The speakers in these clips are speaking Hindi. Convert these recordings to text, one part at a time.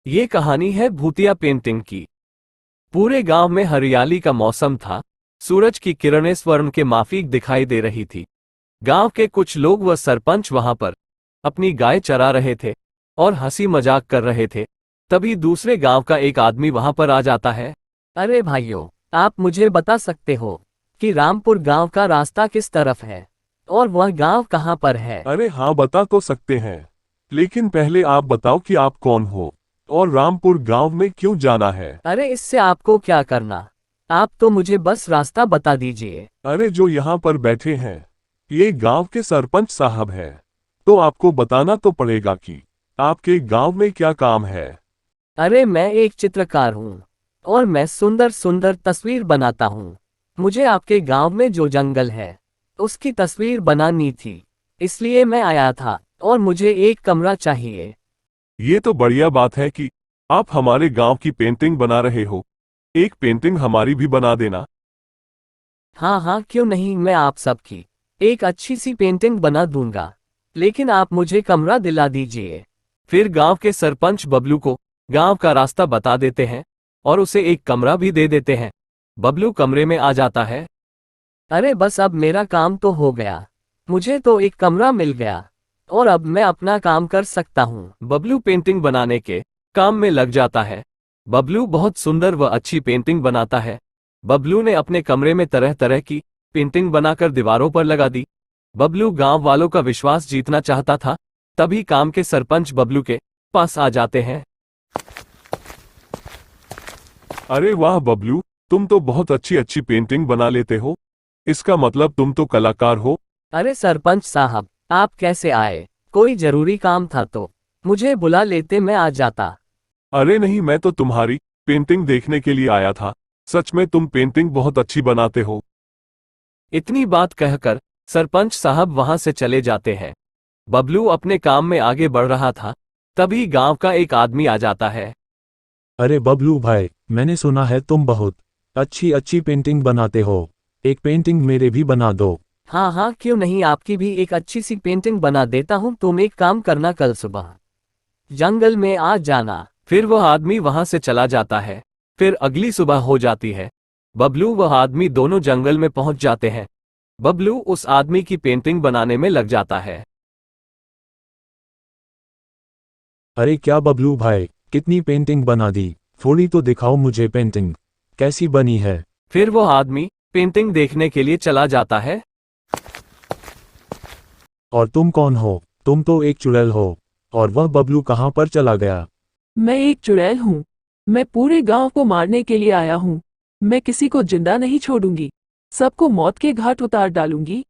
ये कहानी है भूतिया पेंटिंग की। पूरे गांव में हरियाली का मौसम था। सूरज की किरणें स्वर्ण के माफिक दिखाई दे रही थी। गांव के कुछ लोग व सरपंच वहां पर अपनी गाय चरा रहे थे और हंसी मजाक कर रहे थे। तभी दूसरे गांव का एक आदमी वहां पर आ जाता है। अरे भाइयों, आप मुझे बता सकते हो कि रामपुर गांव का रास्ता किस तरफ है और वह गांव कहां पर है? अरे हाँ, बता तो सकते हैं, लेकिन पहले आप बताओ कि आप कौन हो और रामपुर गांव में क्यों जाना है। अरे इससे आपको क्या करना, आप तो मुझे बस रास्ता बता दीजिए। अरे जो यहाँ पर बैठे हैं ये गांव के सरपंच साहब हैं, तो आपको बताना तो पड़ेगा कि आपके गांव में क्या काम है। अरे मैं एक चित्रकार हूँ और मैं सुंदर सुंदर तस्वीर बनाता हूँ। मुझे आपके गांव में जो जंगल है उसकी तस्वीर बनानी थी, इसलिए मैं आया था और मुझे एक कमरा चाहिए। ये तो बढ़िया बात है कि आप हमारे गांव की पेंटिंग बना रहे हो। एक पेंटिंग हमारी भी बना देना। हाँ हाँ, क्यों नहीं, मैं आप सबकी एक अच्छी सी पेंटिंग बना दूंगा, लेकिन आप मुझे कमरा दिला दीजिए। फिर गांव के सरपंच बबलू को गांव का रास्ता बता देते हैं और उसे एक कमरा भी दे देते हैं। बबलू कमरे में आ जाता है। अरे बस अब मेरा काम तो हो गया, मुझे तो एक कमरा मिल गया और अब मैं अपना काम कर सकता हूँ। बबलू पेंटिंग बनाने के काम में लग जाता है। बबलू बहुत सुंदर व अच्छी पेंटिंग बनाता है। बबलू ने अपने कमरे में तरह तरह की पेंटिंग बनाकर दीवारों पर लगा दी। बबलू गांव वालों का विश्वास जीतना चाहता था। तभी काम के सरपंच बबलू के पास आ जाते हैं। अरे वाह बबलू, तुम तो बहुत अच्छी अच्छी पेंटिंग बना लेते हो। इसका मतलब तुम तो कलाकार हो। अरे सरपंच साहब, आप कैसे आए? कोई जरूरी काम था तो मुझे बुला लेते, मैं आ जाता। अरे नहीं, मैं तो तुम्हारी पेंटिंग देखने के लिए आया था। सच में तुम पेंटिंग बहुत अच्छी बनाते हो। इतनी बात कहकर सरपंच साहब वहां से चले जाते हैं। बबलू अपने काम में आगे बढ़ रहा था। तभी गांव का एक आदमी आ जाता है। अरे बबलू भाई, मैंने सुना है तुम बहुत अच्छी अच्छी पेंटिंग बनाते हो। एक पेंटिंग मेरे भी बना दो। हाँ हाँ, क्यों नहीं, आपकी भी एक अच्छी सी पेंटिंग बना देता हूँ। तुम एक काम करना, कल सुबह जंगल में आ जाना। फिर वह आदमी वहां से चला जाता है। फिर अगली सुबह हो जाती है। बबलू वह आदमी दोनों जंगल में पहुंच जाते हैं। बबलू उस आदमी की पेंटिंग बनाने में लग जाता है। अरे क्या बबलू भाई, कितनी पेंटिंग बना दी, थोड़ी तो दिखाओ मुझे पेंटिंग कैसी बनी है। फिर वह आदमी पेंटिंग देखने के लिए चला जाता है। और तुम कौन हो? तुम तो एक चुड़ैल हो। और वह बबलू कहाँ पर चला गया? मैं एक चुड़ैल हूँ। मैं पूरे गांव को मारने के लिए आया हूँ। मैं किसी को जिंदा नहीं छोड़ूंगी, सबको मौत के घाट उतार डालूंगी।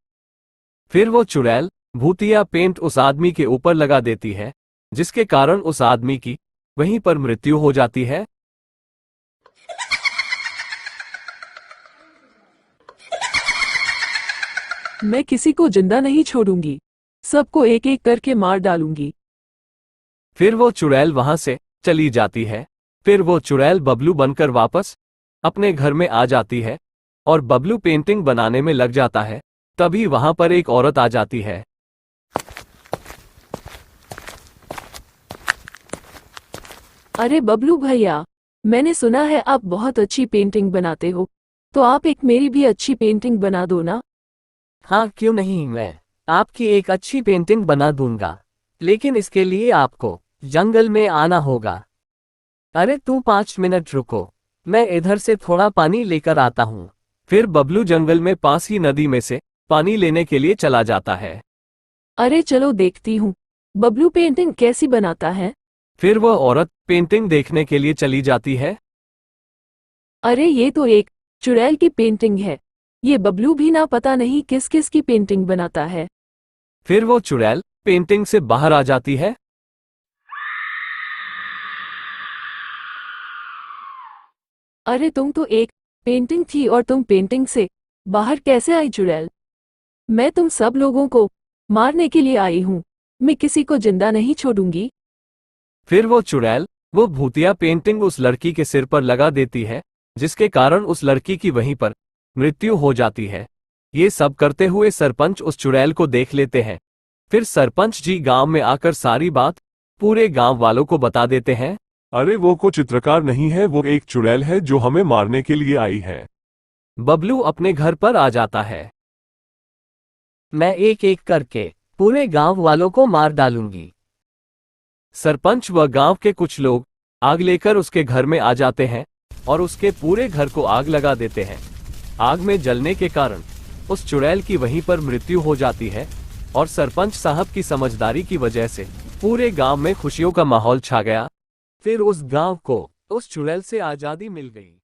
फिर वो चुड़ैल भूतिया पेंट उस आदमी के ऊपर लगा देती है, जिसके कारण उस आदमी की वहीं पर मृत्यु हो जाती है। मैं किसी को जिंदा नहीं छोड़ूंगी, सबको एक एक करके मार डालूंगी। फिर वो चुड़ैल वहां से चली जाती है। फिर वो चुड़ैल बबलू बनकर वापस अपने घर में आ जाती है और बबलू पेंटिंग बनाने में लग जाता है। तभी वहां पर एक औरत आ जाती है। अरे बबलू भैया, मैंने सुना है आप बहुत अच्छी पेंटिंग बनाते हो, तो आप एक मेरी भी अच्छी पेंटिंग बना दो ना। हाँ क्यों नहीं, मैं आपकी एक अच्छी पेंटिंग बना दूंगा, लेकिन इसके लिए आपको जंगल में आना होगा। अरे तू 5 मिनट रुको, मैं इधर से थोड़ा पानी लेकर आता हूँ। फिर बबलू जंगल में पास ही नदी में से पानी लेने के लिए चला जाता है। अरे चलो देखती हूँ बबलू पेंटिंग कैसी बनाता है। फिर वह औरत पेंटिंग देखने के लिए चली जाती है। अरे ये तो एक चुड़ैल की पेंटिंग है। ये बबलू भी ना पता नहीं किस किस की पेंटिंग बनाता है। फिर वो चुड़ैल पेंटिंग से बाहर आ जाती है। अरे तुम तो एक पेंटिंग थी और तुम पेंटिंग से बाहर कैसे आई चुड़ैल? मैं तुम सब लोगों को मारने के लिए आई हूँ, मैं किसी को जिंदा नहीं छोड़ूंगी। फिर वो चुड़ैल वो भूतिया पेंटिंग उस लड़की के सिर पर लगा देती है, जिसके कारण उस लड़की की वहीं पर मृत्यु हो जाती है। ये सब करते हुए सरपंच उस चुड़ैल को देख लेते हैं। फिर सरपंच जी गांव में आकर सारी बात पूरे गांव वालों को बता देते हैं अरे वो को चित्रकार नहीं है, वो एक चुड़ैल है जो हमें मारने के लिए आई है। बबलू अपने घर पर आ जाता है। मैं एक एक करके पूरे गांव वालों को मार डालूंगी। सरपंच व गांव के कुछ लोग आग लेकर उसके घर में आ जाते हैं और उसके पूरे घर को आग लगा देते हैं। आग में जलने के कारण उस चुड़ैल की वहीं पर मृत्यु हो जाती है और सरपंच साहब की समझदारी की वजह से पूरे गांव में खुशियों का माहौल छा गया। फिर उस गांव को उस चुड़ैल से आजादी मिल गई।